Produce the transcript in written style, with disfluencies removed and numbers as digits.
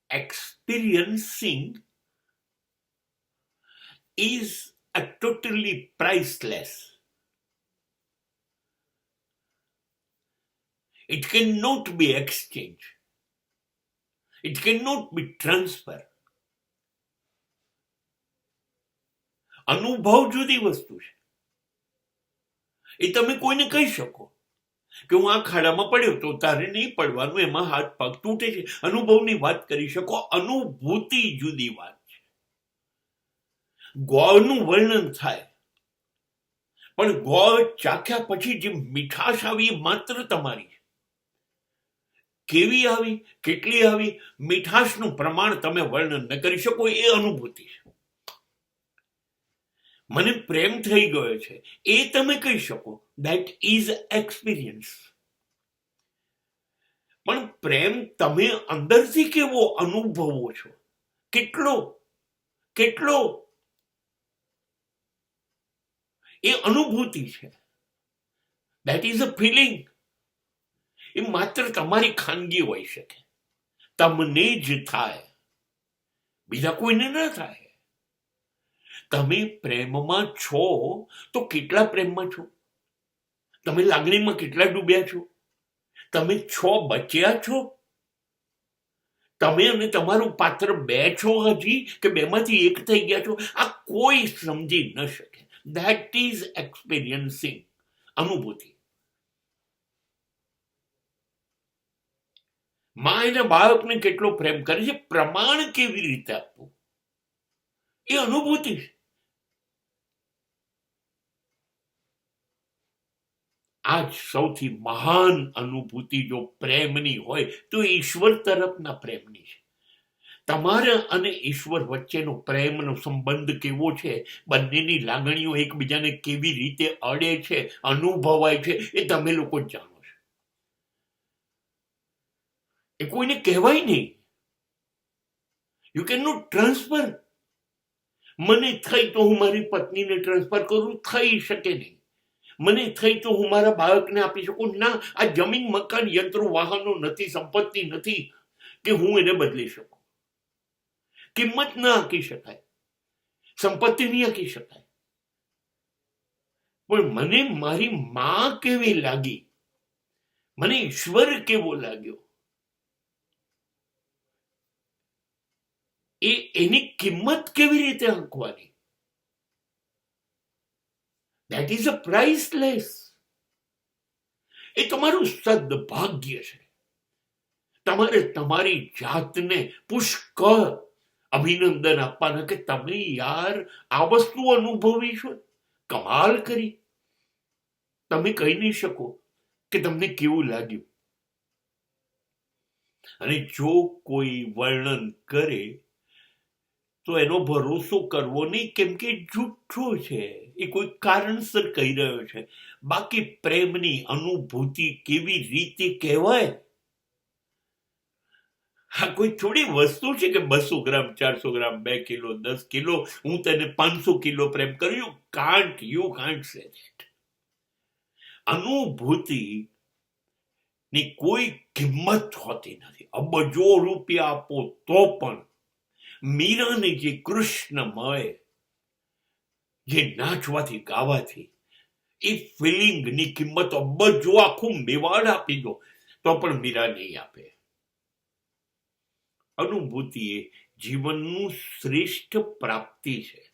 experiencing is a totally priceless. It cannot be exchanged. It cannot be transferred. અનુભવ જુદી વસ્તુ છે. એ તમે કોઈને કહી શકો કે હું આ ખાડામાં પડ્યો તો તારે નહીં પડવાનું, એમાં હાથ પગ તૂટે છે. અનુભવની વાત કરી શકો. અનુભૂતિ જુદી વાત છે. ગોળનું વર્ણન થાય, પણ ગોળ ચાખ્યા પછી જે મીઠાશ આવી એ માત્ર તમારી છે. કેવી આવી, કેટલી આવી, મીઠાશનું પ્રમાણ તમે વર્ણન ન કરી શકો. એ અનુભૂતિ છે. મને પ્રેમ થઈ ગયો છે એ તમે કહી શકો. That is experience. પણ પ્રેમ તમે અંદરથી કેવો અનુભવો છો, કેટલો કેટલો, એ અનુભૂતિ છે. That is a feeling. એ માત્ર તમારી ખાનગી હોઈ શકે. તમને જ થાય, બીજા કોઈને ન થાય. તમે પ્રેમમાં છો તો કેટલા પ્રેમમાં છો? તમે લાગણીમાં કેટલા ડૂબ્યા છો? તમે છો બચ્યા છો? તમે અને તમારું પાત્ર બે છો હજી, કે બેમાંથી એક થઈ ગયા છો? આ કોઈ સમજી ન શકે. ધેટ ઇઝ એક્સપિરિયન્સિંગ, અનુભૂતિ. માં એના બાળકને કેટલો પ્રેમ કરે છે, પ્રમાણ કેવી રીતે આપવું, એ અનુભૂતિ છે. આ સૌથી મહાન અનુભૂતિ જો પ્રેમની હોય તો ઈશ્વર તરફના પ્રેમની છે. તમારા અને ઈશ્વર વચ્ચેનો પ્રેમનો સંબંધ કેવો છે, બંનેની લાગણીઓ એકબીજાને કેવી રીતે અડે છે, અનુભવાય છે, એ તમે લોકો જ જાણો છો. એ કોઈને કહેવાય નહીં. You can not transfer. મને થઈ તો હું મારી પત્નીને ટ્રાન્સફર કરું, થઈ શકે નહીં. મને થઈ તો હું મારા બાળકને આપી શકું, ના. આ જમીન, મકાન, યંત્રો, વાહનો નથી, સંપત્તિ નથી કે હું એને બદલી શકું. કિંમત ના આંકી શકાય, સંપત્તિ નહીં આંકી શકાય. પણ મને મારી માં કેવી લાગી, મને ઈશ્વર કેવો લાગ્યો, એની કિંમત કેવી રીતે આંકવાની? That is a priceless. એ તમારું સદભાગ્ય છે. તમારે તમારી જાતને પુષ્કળ અભિનંદન આપવાના કે તમે યાર આ વસ્તુ અનુભવી છો, કમાલ કરી. તમે કહી નહીં શકો કે તમને કેવું લાગ્યું. અને જો કોઈ વર્ણન કરે તો એનો ભરોસો કરવો નહીં, કેમ કે જૂઠો છે. એ કોઈ કારણસર કહી રહ્યો છે. બાકી પ્રેમની અનુભૂતિ કેવી રીતે કહેવાય? હા, કોઈ થોડી વસ્તુ છે કે 200 ગ્રામ, 400 ગ્રામ, 2 કિલો, 10 કિલો, હું તને 500 કિલો પ્રેમ કર્યું. You can't say that. અનુભૂતિ ની કોઈ કિંમત હોતી નથી. અબજો રૂપિયા આપો તો પણ મીરાને જે કૃષ્ણમય, જે નાચવાથી ગાવાથી એ ફિલિંગની કિંમત અબજો આખું મેવાડ આપી દો તો પણ મીરા નહીં આપે. અનુભૂતિ એ જીવનનું શ્રેષ્ઠ પ્રાપ્તિ છે.